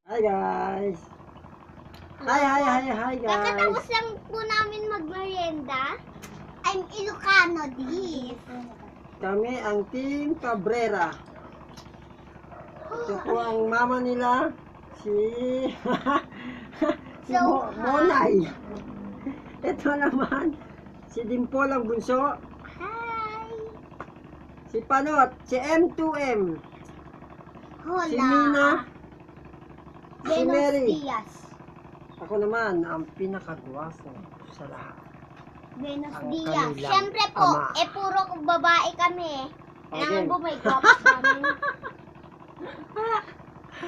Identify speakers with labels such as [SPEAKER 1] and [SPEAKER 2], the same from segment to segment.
[SPEAKER 1] Hi guys! Hi guys!
[SPEAKER 2] Kakatapos lang po namin magmerienda. I'm Ilocano this.
[SPEAKER 1] Kami ang Team Cabrera. Ito po ang mama nila, si Monay. Ito naman, si Dimpol ang bunso,
[SPEAKER 2] Hi!
[SPEAKER 1] si Panot, si M2M,
[SPEAKER 2] Hola!
[SPEAKER 1] si Mina, si
[SPEAKER 2] Buenos
[SPEAKER 1] Mary.
[SPEAKER 2] dias.
[SPEAKER 1] Ako naman ang pinakagwapo sa lahat.
[SPEAKER 2] Buenos
[SPEAKER 1] Ang
[SPEAKER 2] dias.
[SPEAKER 1] kanilang
[SPEAKER 2] Siyempre po,
[SPEAKER 1] ama.
[SPEAKER 2] puro babae kami. Kailangan
[SPEAKER 1] Okay.
[SPEAKER 2] po may gwapo namin.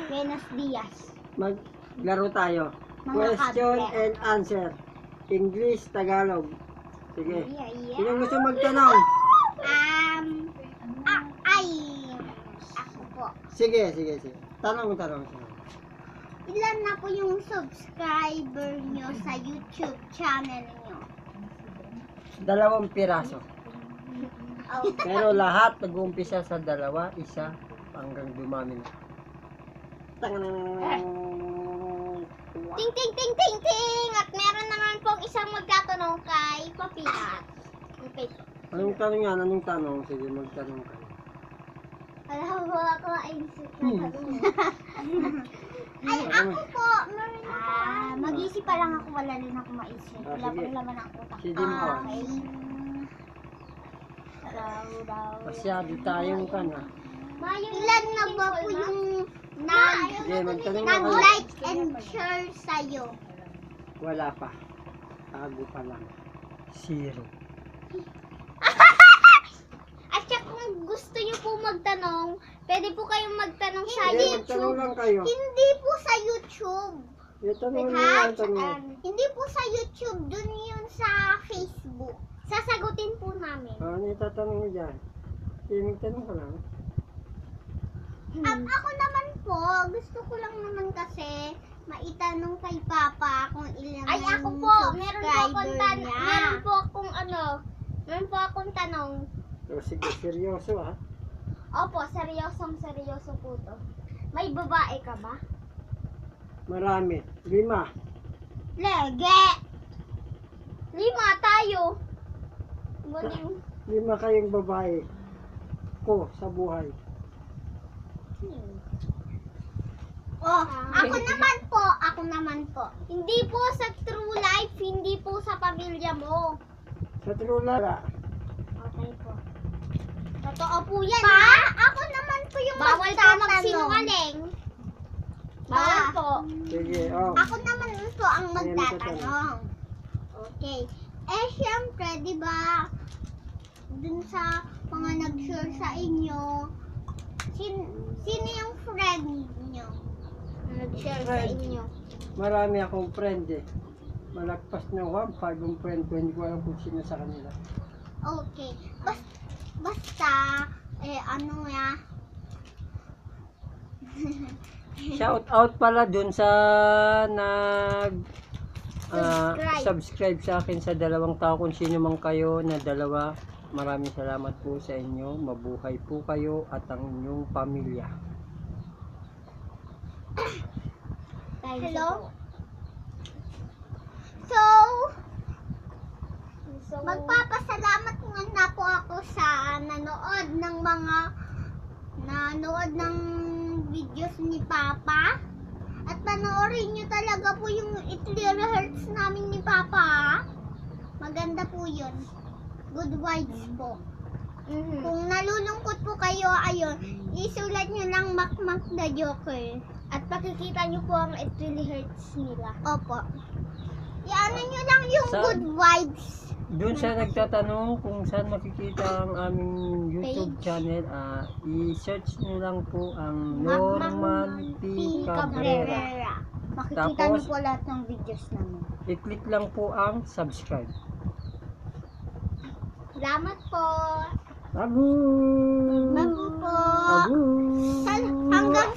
[SPEAKER 2] Buenos dias.
[SPEAKER 1] Maglaro tayo.
[SPEAKER 2] Mga
[SPEAKER 1] Question
[SPEAKER 2] kable.
[SPEAKER 1] and answer. English, Tagalog. Sige.
[SPEAKER 2] Yeah.
[SPEAKER 1] Sino gusto magtanong?
[SPEAKER 2] Ay, ako po.
[SPEAKER 1] Sige. Tanong.
[SPEAKER 2] Ilan na po yung subscriber nyo sa YouTube channel nyo?
[SPEAKER 1] 2 piraso.
[SPEAKER 2] Okay.
[SPEAKER 1] Pero lahat nag-uumpisa sa 2, 1 hanggang dumami na.
[SPEAKER 2] Ting ting ting ting ting! At meron naman pong isang magtatanong kay Papiat. Okay.
[SPEAKER 1] Anong tanong? Sige, magtanong kayo.
[SPEAKER 2] Alam mo ako isip na tanong. Ay, ako po! Meron ako. Mag-isip pa lang ako, wala rin ako maisip. Wala
[SPEAKER 1] sige.
[SPEAKER 2] pang laman ang utak.
[SPEAKER 1] Si Dimple.
[SPEAKER 2] Okay. Daw.
[SPEAKER 1] Masyado tayong ka na.
[SPEAKER 2] Ilan na ba po yung
[SPEAKER 1] Sige, magtanong na kayo.
[SPEAKER 2] nag-like and share sa'yo?
[SPEAKER 1] Wala pa. Tago pa lang. 0.
[SPEAKER 2] At saka kung gusto nyo po magtanong, pwede po kayong magtanong sa
[SPEAKER 1] Sige, magtanong
[SPEAKER 2] YouTube.
[SPEAKER 1] lang kayo.
[SPEAKER 2] Hindi po sa YouTube.
[SPEAKER 1] Tanong
[SPEAKER 2] Ha?
[SPEAKER 1] lang.
[SPEAKER 2] Hindi po sa YouTube, dun yun sa Facebook. Sasagutin po namin.
[SPEAKER 1] Ano itatanong mo dyan? Sige, magtanong ka lang.
[SPEAKER 2] Ako naman po, gusto ko lang naman kasi maitanong kay Papa kung ilan
[SPEAKER 3] Ay,
[SPEAKER 2] na
[SPEAKER 3] ako
[SPEAKER 2] yung
[SPEAKER 3] po, meron po akong
[SPEAKER 2] subscriber niya.
[SPEAKER 3] meron po akong tanong.
[SPEAKER 1] So, sige, seryoso ha.
[SPEAKER 3] Opo, seryoso po to. May babae ka ba?
[SPEAKER 1] Marami. 5.
[SPEAKER 2] Lege!
[SPEAKER 3] 5 tayo. Galing.
[SPEAKER 1] 5 kayong babae ko sa buhay.
[SPEAKER 2] Oh, ako naman po.
[SPEAKER 3] Hindi po sa true life, hindi po sa pamilya mo.
[SPEAKER 1] Sa Trulala,
[SPEAKER 3] Okay po.
[SPEAKER 2] Totoo po yan,
[SPEAKER 3] Pa?
[SPEAKER 2] ha? Ako naman po yung
[SPEAKER 3] Bawal po
[SPEAKER 2] magtatanong.
[SPEAKER 3] magsinungaling. Bawal
[SPEAKER 2] Pa?
[SPEAKER 3] po.
[SPEAKER 1] sige, oh.
[SPEAKER 2] Ako naman po ang
[SPEAKER 1] Ayan,
[SPEAKER 2] magtatanong. Okay. Eh, syempre, di ba, dun sa mga nag-share sa inyo, sino yung friend niyo?
[SPEAKER 3] Nag-share sa
[SPEAKER 1] Right.
[SPEAKER 3] inyo.
[SPEAKER 1] Marami akong friend eh. Malagpas na 1-5 yung friend ko, hindi ko alam kung sino sa kanila.
[SPEAKER 2] Okay. Basta, ano ya?
[SPEAKER 1] Shout out pala dun sa subscribe sa akin sa 2 tao, kung sino man kayo na 2. Maraming salamat po sa inyo. Mabuhay po kayo at ang inyong pamilya.
[SPEAKER 2] Hello? So, magpapasalamat nga po ako sa nanood ng videos ni Papa. At panoorin nyo talaga po yung 3 hertz namin ni Papa. Maganda po yun. Good vibes po. Kung nalulungkot po kayo, ayun, isulat nyo lang Makmak the Joker.
[SPEAKER 3] At pakikita nyo po ang 3 hertz nila.
[SPEAKER 2] Opo. Iano nyo lang yung
[SPEAKER 1] Sa-
[SPEAKER 2] good vibes.
[SPEAKER 1] Doon sa nagtatanong kung saan makikita ang aming YouTube channel, i-search nyo lang po ang Norman P. Cabrera.
[SPEAKER 2] Makikita
[SPEAKER 1] Tapos,
[SPEAKER 2] nyo po lahat ng videos namin.
[SPEAKER 1] I-click lang po ang subscribe.
[SPEAKER 3] Salamat po.
[SPEAKER 1] Bago!
[SPEAKER 2] Bago po.
[SPEAKER 1] Bago!
[SPEAKER 2] Hanggang